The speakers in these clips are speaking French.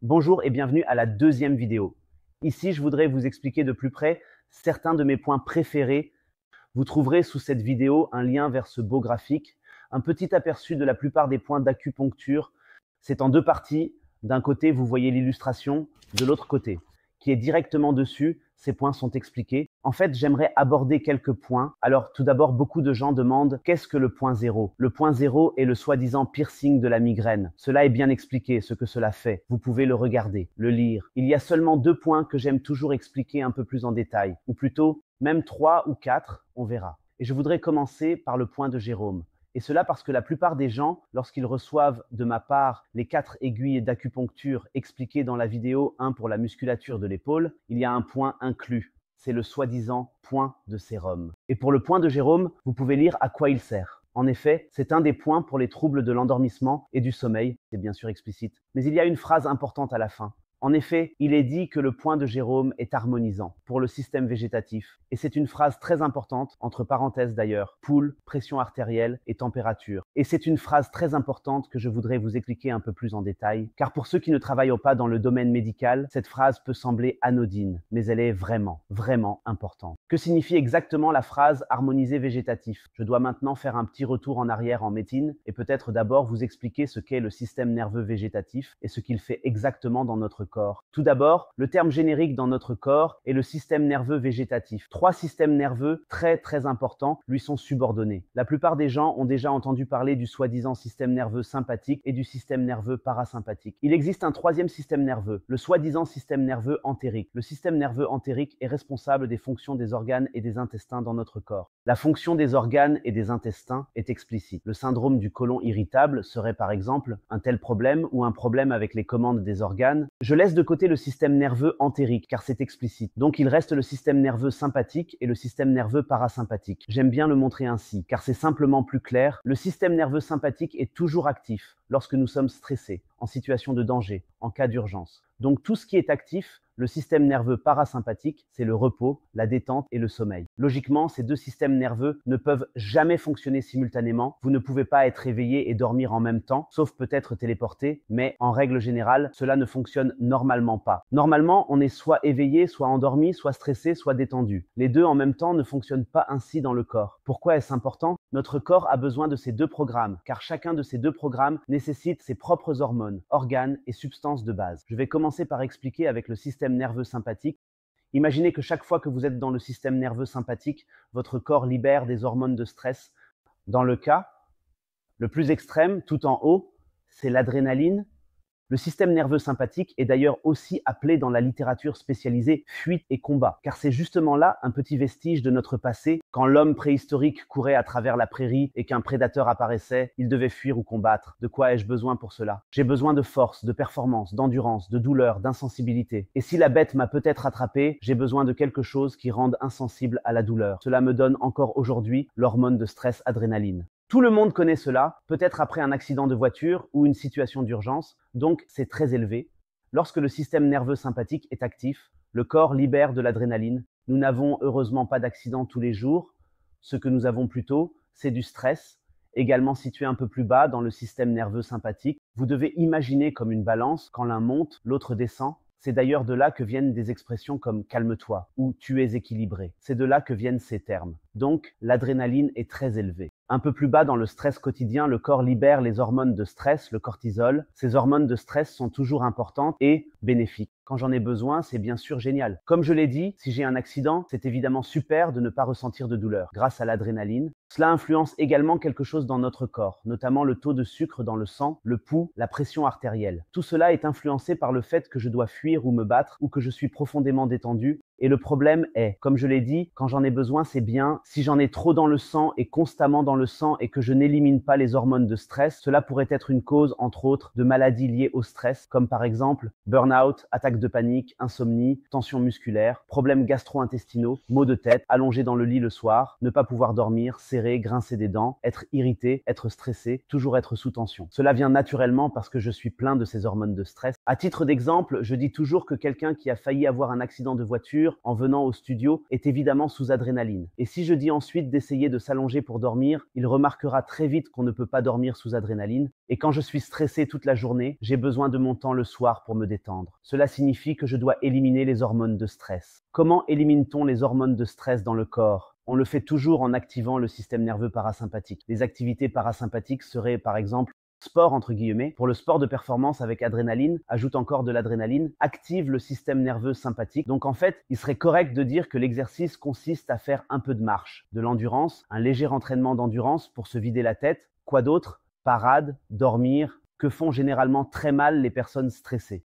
Bonjour et bienvenue à la deuxième vidéo. Ici, je voudrais vous expliquer de plus près certains de mes points préférés. Vous trouverez sous cette vidéo un lien vers ce beau graphique, un petit aperçu de la plupart des points d'acupuncture. C'est en deux parties. D'un côté, vous voyez l'illustration, de l'autre côté, qui est directement dessus. Ces points sont expliqués. En fait, j'aimerais aborder quelques points. Alors, tout d'abord, beaucoup de gens demandent qu'est-ce que le point zéro? Le point zéro est le soi-disant piercing de la migraine. Cela est bien expliqué, ce que cela fait. Vous pouvez le regarder, le lire. Il y a seulement deux points que j'aime toujours expliquer un peu plus en détail, ou plutôt, même trois ou quatre, on verra. Et je voudrais commencer par le point de Jérôme. Et cela parce que la plupart des gens, lorsqu'ils reçoivent de ma part les 4 aiguilles d'acupuncture expliquées dans la vidéo 1 pour la musculature de l'épaule, il y a un point inclus. C'est le soi-disant point de sérum. Et pour le point de Jérôme, vous pouvez lire à quoi il sert. En effet, c'est un des points pour les troubles de l'endormissement et du sommeil, c'est bien sûr explicite. Mais il y a une phrase importante à la fin. En effet, il est dit que le point de Jérôme est harmonisant pour le système végétatif. Et c'est une phrase très importante, entre parenthèses d'ailleurs, pouls, pression artérielle et température. Et c'est une phrase très importante que je voudrais vous expliquer un peu plus en détail, car pour ceux qui ne travaillent pas dans le domaine médical, cette phrase peut sembler anodine, mais elle est vraiment, vraiment importante. Que signifie exactement la phrase harmonisé végétatif? Je dois maintenant faire un petit retour en arrière en médecine et peut-être d'abord vous expliquer ce qu'est le système nerveux végétatif et ce qu'il fait exactement dans notre corps. Tout d'abord, le terme générique dans notre corps est le système nerveux végétatif. Trois systèmes nerveux très importants lui sont subordonnés. La plupart des gens ont déjà entendu parler du soi-disant système nerveux sympathique et du système nerveux parasympathique. Il existe un troisième système nerveux, le soi-disant système nerveux entérique. Le système nerveux entérique est responsable des fonctions des organes et des intestins dans notre corps. La fonction des organes et des intestins est explicite. Le syndrome du côlon irritable serait par exemple un tel problème ou un problème avec les commandes des organes. Je laisse de côté le système nerveux entérique car c'est explicite. Donc il reste le système nerveux sympathique et le système nerveux parasympathique. J'aime bien le montrer ainsi car c'est simplement plus clair. Le système nerveux sympathique est toujours actif lorsque nous sommes stressés, en situation de danger, en cas d'urgence. Donc tout ce qui est actif, le système nerveux parasympathique, c'est le repos, la détente et le sommeil. Logiquement, ces deux systèmes nerveux ne peuvent jamais fonctionner simultanément. Vous ne pouvez pas être éveillé et dormir en même temps, sauf peut-être téléporté, mais en règle générale, cela ne fonctionne normalement pas. Normalement, on est soit éveillé, soit endormi, soit stressé, soit détendu. Les deux en même temps ne fonctionnent pas ainsi dans le corps. Pourquoi est-ce important? Notre corps a besoin de ces deux programmes, car chacun de ces deux programmes nécessite ses propres hormones, organes et substances de base. Je vais commencer par expliquer avec le système nerveux sympathique. Imaginez que chaque fois que vous êtes dans le système nerveux sympathique, votre corps libère des hormones de stress. Dans le cas le plus extrême, tout en haut, c'est l'adrénaline. Le système nerveux sympathique est d'ailleurs aussi appelé dans la littérature spécialisée fuite et combat, car c'est justement là un petit vestige de notre passé. Quand l'homme préhistorique courait à travers la prairie et qu'un prédateur apparaissait, il devait fuir ou combattre. De quoi ai-je besoin pour cela? J'ai besoin de force, de performance, d'endurance, de douleur, d'insensibilité. Et si la bête m'a peut-être attrapé, j'ai besoin de quelque chose qui rende insensible à la douleur. Cela me donne encore aujourd'hui l'hormone de stress adrénaline. Tout le monde connaît cela, peut-être après un accident de voiture ou une situation d'urgence, donc c'est très élevé. Lorsque le système nerveux sympathique est actif, le corps libère de l'adrénaline. Nous n'avons heureusement pas d'accident tous les jours. Ce que nous avons plutôt, c'est du stress, également situé un peu plus bas dans le système nerveux sympathique. Vous devez imaginer comme une balance, quand l'un monte, l'autre descend. C'est d'ailleurs de là que viennent des expressions comme « calme-toi » ou « tu es équilibré ». C'est de là que viennent ces termes. Donc, l'adrénaline est très élevée. Un peu plus bas dans le stress quotidien, le corps libère les hormones de stress, le cortisol. Ces hormones de stress sont toujours importantes et bénéfiques. Quand j'en ai besoin, c'est bien sûr génial. Comme je l'ai dit, si j'ai un accident, c'est évidemment super de ne pas ressentir de douleur grâce à l'adrénaline. Cela influence également quelque chose dans notre corps, notamment le taux de sucre dans le sang, le pouls, la pression artérielle. Tout cela est influencé par le fait que je dois fuir ou me battre ou que je suis profondément détendu. Et le problème est, comme je l'ai dit, quand j'en ai besoin, c'est bien. Si j'en ai trop dans le sang et constamment dans le sang et que je n'élimine pas les hormones de stress, cela pourrait être une cause, entre autres, de maladies liées au stress, comme par exemple burn-out, attaque de panique, insomnie, tension musculaire, problèmes gastro-intestinaux, maux de tête, allongé dans le lit le soir, ne pas pouvoir dormir, serrer, grincer des dents, être irrité, être stressé, toujours être sous tension. Cela vient naturellement parce que je suis plein de ces hormones de stress. À titre d'exemple, je dis toujours que quelqu'un qui a failli avoir un accident de voiture en venant au studio est évidemment sous adrénaline. Et si je dis ensuite d'essayer de s'allonger pour dormir, il remarquera très vite qu'on ne peut pas dormir sous adrénaline. Et quand je suis stressé toute la journée, j'ai besoin de mon temps le soir pour me détendre. Cela signifie que je dois éliminer les hormones de stress. Comment élimine-t-on les hormones de stress dans le corps? On le fait toujours en activant le système nerveux parasympathique. Les activités parasympathiques seraient par exemple sport entre guillemets, pour le sport de performance avec adrénaline, ajoute encore de l'adrénaline, active le système nerveux sympathique. Donc en fait, il serait correct de dire que l'exercice consiste à faire un peu de marche, de l'endurance, un léger entraînement d'endurance pour se vider la tête. Quoi d'autre? Parade, dormir, que font généralement très mal les personnes stressées.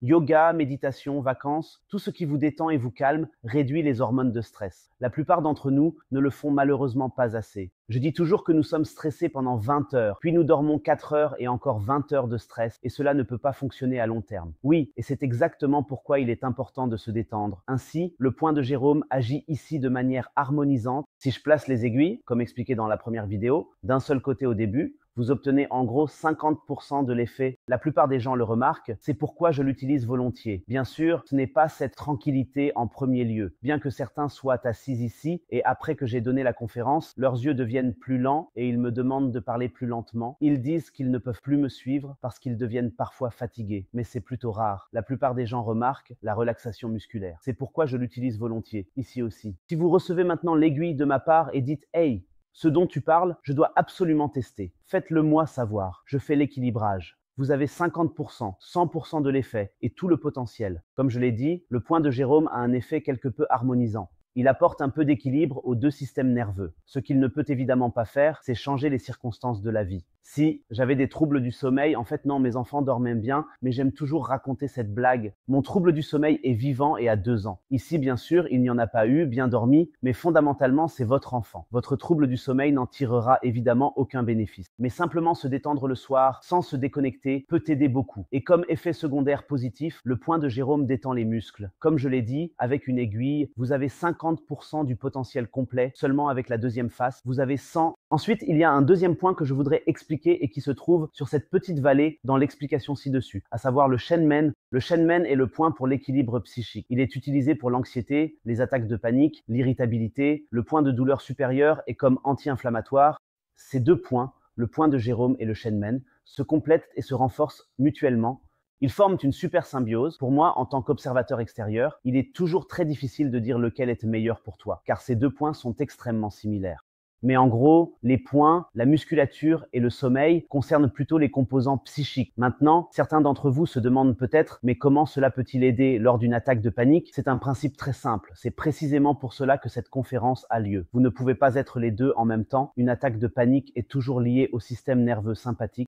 Yoga, méditation, vacances, tout ce qui vous détend et vous calme réduit les hormones de stress. La plupart d'entre nous ne le font malheureusement pas assez. Je dis toujours que nous sommes stressés pendant 20 heures, puis nous dormons 4 heures et encore 20 heures de stress, et cela ne peut pas fonctionner à long terme. Oui, et c'est exactement pourquoi il est important de se détendre. Ainsi, le point de Jérôme agit ici de manière harmonisante. Si je place les aiguilles, comme expliqué dans la première vidéo, d'un seul côté au début, vous obtenez en gros 50% de l'effet. La plupart des gens le remarquent, c'est pourquoi je l'utilise volontiers. Bien sûr, ce n'est pas cette tranquillité en premier lieu. Bien que certains soient assis ici et après que j'ai donné la conférence, leurs yeux deviennent plus lents et ils me demandent de parler plus lentement. Ils disent qu'ils ne peuvent plus me suivre parce qu'ils deviennent parfois fatigués. Mais c'est plutôt rare. La plupart des gens remarquent la relaxation musculaire. C'est pourquoi je l'utilise volontiers, ici aussi. Si vous recevez maintenant l'aiguille de ma part et dites « Hey !» ce dont tu parles, je dois absolument tester. Faites-le moi savoir. Je fais l'équilibrage. Vous avez 50%, 100% de l'effet et tout le potentiel. Comme je l'ai dit, le point de Jérôme a un effet quelque peu harmonisant. Il apporte un peu d'équilibre aux deux systèmes nerveux. Ce qu'il ne peut évidemment pas faire, c'est changer les circonstances de la vie. Si j'avais des troubles du sommeil, en fait non, mes enfants dormaient bien, mais j'aime toujours raconter cette blague. Mon trouble du sommeil est vivant et a 2 ans. Ici, bien sûr, il n'y en a pas eu, bien dormi, mais fondamentalement, c'est votre enfant. Votre trouble du sommeil n'en tirera évidemment aucun bénéfice. Mais simplement se détendre le soir, sans se déconnecter, peut aider beaucoup. Et comme effet secondaire positif, le point de Jérôme détend les muscles. Comme je l'ai dit, avec une aiguille, vous avez 50% du potentiel complet. Seulement avec la deuxième face, vous avez 100. Ensuite, il y a un deuxième point que je voudrais expliquer et qui se trouve sur cette petite vallée dans l'explication ci-dessus, à savoir le Shenmen. Le Shenmen est le point pour l'équilibre psychique. Il est utilisé pour l'anxiété, les attaques de panique, l'irritabilité, le point de douleur supérieure et comme anti-inflammatoire. Ces 2 points, le point de Jérôme et le Shenmen, se complètent et se renforcent mutuellement. Ils forment une super symbiose. Pour moi, en tant qu'observateur extérieur, il est toujours très difficile de dire lequel est meilleur pour toi, car ces 2 points sont extrêmement similaires. Mais en gros, les points, la musculature et le sommeil concernent plutôt les composants psychiques. Maintenant, certains d'entre vous se demandent peut-être, mais comment cela peut-il aider lors d'une attaque de panique? C'est un principe très simple. C'est précisément pour cela que cette conférence a lieu. Vous ne pouvez pas être les deux en même temps. Une attaque de panique est toujours liée au système nerveux sympathique.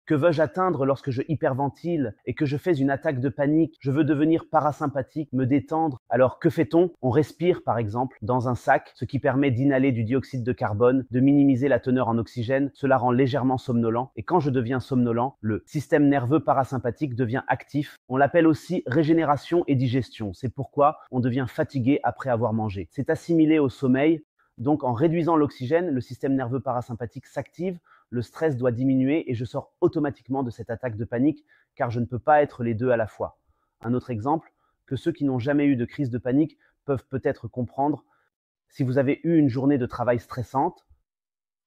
Que veux-je atteindre lorsque je hyperventile et que je fais une attaque de panique? Je veux devenir parasympathique, me détendre. Alors que fait-on? On respire par exemple dans un sac, ce qui permet d'inhaler du dioxyde de carbone, de minimiser la teneur en oxygène. Cela rend légèrement somnolent. Et quand je deviens somnolent, le système nerveux parasympathique devient actif. On l'appelle aussi régénération et digestion. C'est pourquoi on devient fatigué après avoir mangé. C'est assimilé au sommeil. Donc en réduisant l'oxygène, le système nerveux parasympathique s'active, le stress doit diminuer et je sors automatiquement de cette attaque de panique car je ne peux pas être les deux à la fois. Un autre exemple, que ceux qui n'ont jamais eu de crise de panique peuvent peut-être comprendre. Si vous avez eu une journée de travail stressante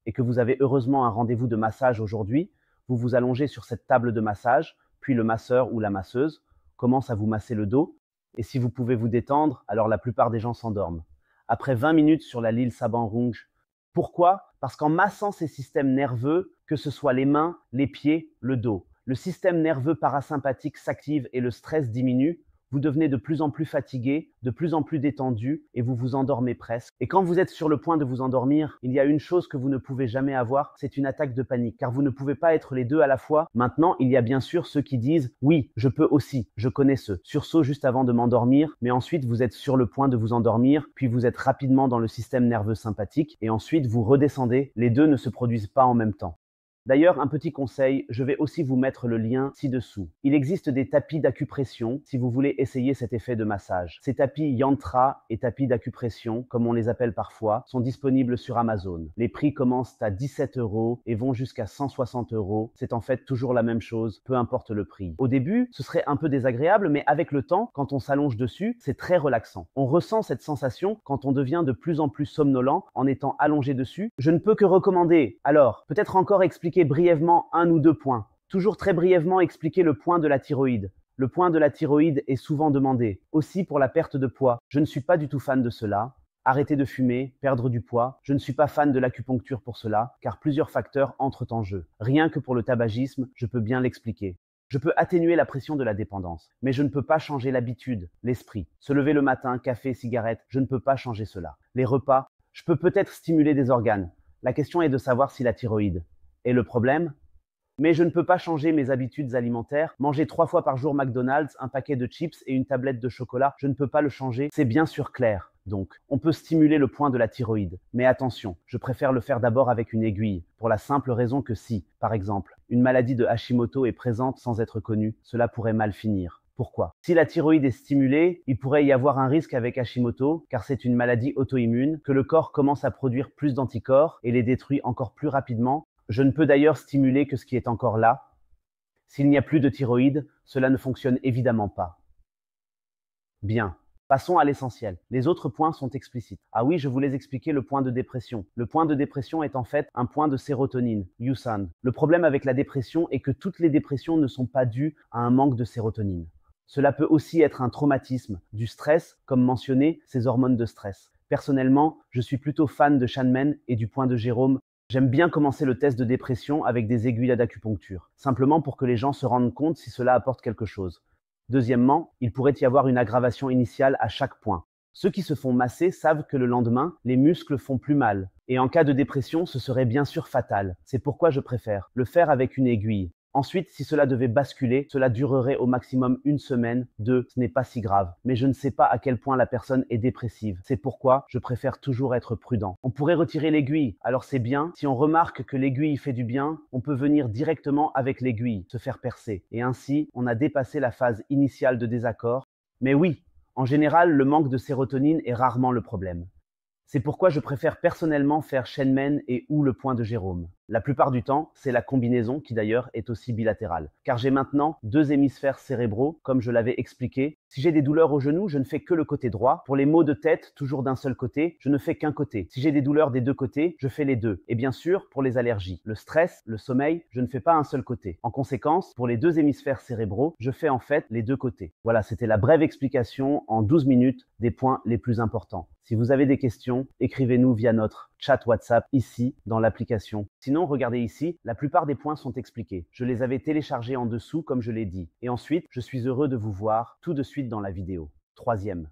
et que vous avez heureusement un rendez-vous de massage aujourd'hui, vous vous allongez sur cette table de massage, puis le masseur ou la masseuse commence à vous masser le dos et si vous pouvez vous détendre, alors la plupart des gens s'endorment. Après 20 minutes sur la Lille Saban Rouge. Pourquoi? Parce qu'en massant ces systèmes nerveux, que ce soit les mains, les pieds, le dos, le système nerveux parasympathique s'active et le stress diminue. Vous devenez de plus en plus fatigué, de plus en plus détendu et vous vous endormez presque. Et quand vous êtes sur le point de vous endormir, il y a une chose que vous ne pouvez jamais avoir, c'est une attaque de panique, car vous ne pouvez pas être les deux à la fois. Maintenant, il y a bien sûr ceux qui disent « Oui, je peux aussi, je connais ce sursaut juste avant de m'endormir », mais ensuite vous êtes sur le point de vous endormir, puis vous êtes rapidement dans le système nerveux sympathique et ensuite vous redescendez. Les deux ne se produisent pas en même temps. D'ailleurs, un petit conseil, je vais aussi vous mettre le lien ci-dessous. Il existe des tapis d'acupression si vous voulez essayer cet effet de massage. Ces tapis yantra et tapis d'acupression, comme on les appelle parfois, sont disponibles sur Amazon. Les prix commencent à 17 € et vont jusqu'à 160 €. C'est en fait toujours la même chose, peu importe le prix. Au début, ce serait un peu désagréable, mais avec le temps, quand on s'allonge dessus, c'est très relaxant. On ressent cette sensation quand on devient de plus en plus somnolent en étant allongé dessus. Je ne peux que recommander. Alors, peut-être encore expliquer expliquer brièvement un ou deux points. Toujours très brièvement expliquer le point de la thyroïde. Le point de la thyroïde est souvent demandé. Aussi pour la perte de poids. Je ne suis pas du tout fan de cela. Arrêter de fumer, perdre du poids. Je ne suis pas fan de l'acupuncture pour cela, car plusieurs facteurs entrent en jeu. Rien que pour le tabagisme, je peux bien l'expliquer. Je peux atténuer la pression de la dépendance, mais je ne peux pas changer l'habitude, l'esprit. Se lever le matin, café, cigarette, je ne peux pas changer cela. Les repas, je peux peut-être stimuler des organes. La question est de savoir si la thyroïde est le problème. Mais je ne peux pas changer mes habitudes alimentaires. Manger 3 fois par jour McDonald's, un paquet de chips et une tablette de chocolat, je ne peux pas le changer. C'est bien sûr clair. Donc, on peut stimuler le point de la thyroïde. Mais attention, je préfère le faire d'abord avec une aiguille, pour la simple raison que si, par exemple, une maladie de Hashimoto est présente sans être connue, cela pourrait mal finir. Pourquoi? Si la thyroïde est stimulée, il pourrait y avoir un risque avec Hashimoto, car c'est une maladie auto-immune, que le corps commence à produire plus d'anticorps et les détruit encore plus rapidement. Je ne peux d'ailleurs stimuler que ce qui est encore là. S'il n'y a plus de thyroïde, cela ne fonctionne évidemment pas. Bien. Passons à l'essentiel. Les autres points sont explicites. Ah oui, je voulais expliquer le point de dépression. Le point de dépression est en fait un point de sérotonine, USAN. Le problème avec la dépression est que toutes les dépressions ne sont pas dues à un manque de sérotonine. Cela peut aussi être un traumatisme, du stress, comme mentionné, ces hormones de stress. Personnellement, je suis plutôt fan de Shanmen et du point de Jérôme. J'aime bien commencer le test de dépression avec des aiguilles d'acupuncture, simplement pour que les gens se rendent compte si cela apporte quelque chose. Deuxièmement, il pourrait y avoir une aggravation initiale à chaque point. Ceux qui se font masser savent que le lendemain, les muscles font plus mal. Et en cas de dépression, ce serait bien sûr fatal. C'est pourquoi je préfère le faire avec une aiguille. Ensuite, si cela devait basculer, cela durerait au maximum une semaine, 2, ce n'est pas si grave. Mais je ne sais pas à quel point la personne est dépressive. C'est pourquoi je préfère toujours être prudent. On pourrait retirer l'aiguille, alors c'est bien. Si on remarque que l'aiguille fait du bien, on peut venir directement avec l'aiguille, se faire percer. Et ainsi, on a dépassé la phase initiale de désaccord. Mais oui, en général, le manque de sérotonine est rarement le problème. C'est pourquoi je préfère personnellement faire Shenmen et ou le point de Jérôme. La plupart du temps, c'est la combinaison qui d'ailleurs est aussi bilatérale. Car j'ai maintenant 2 hémisphères cérébraux, comme je l'avais expliqué. Si j'ai des douleurs au genou, je ne fais que le côté droit. Pour les maux de tête, toujours d'un seul côté, je ne fais qu'un côté. Si j'ai des douleurs des 2 côtés, je fais les 2. Et bien sûr, pour les allergies, le stress, le sommeil, je ne fais pas un seul côté. En conséquence, pour les 2 hémisphères cérébraux, je fais en fait les 2 côtés. Voilà, c'était la brève explication en 12 minutes des points les plus importants. Si vous avez des questions, écrivez-nous via notre chat WhatsApp ici dans l'application. Sinon, regardez ici, la plupart des points sont expliqués. Je les avais téléchargés en dessous comme je l'ai dit. Et ensuite, je suis heureux de vous voir tout de suite dans la vidéo. Troisième.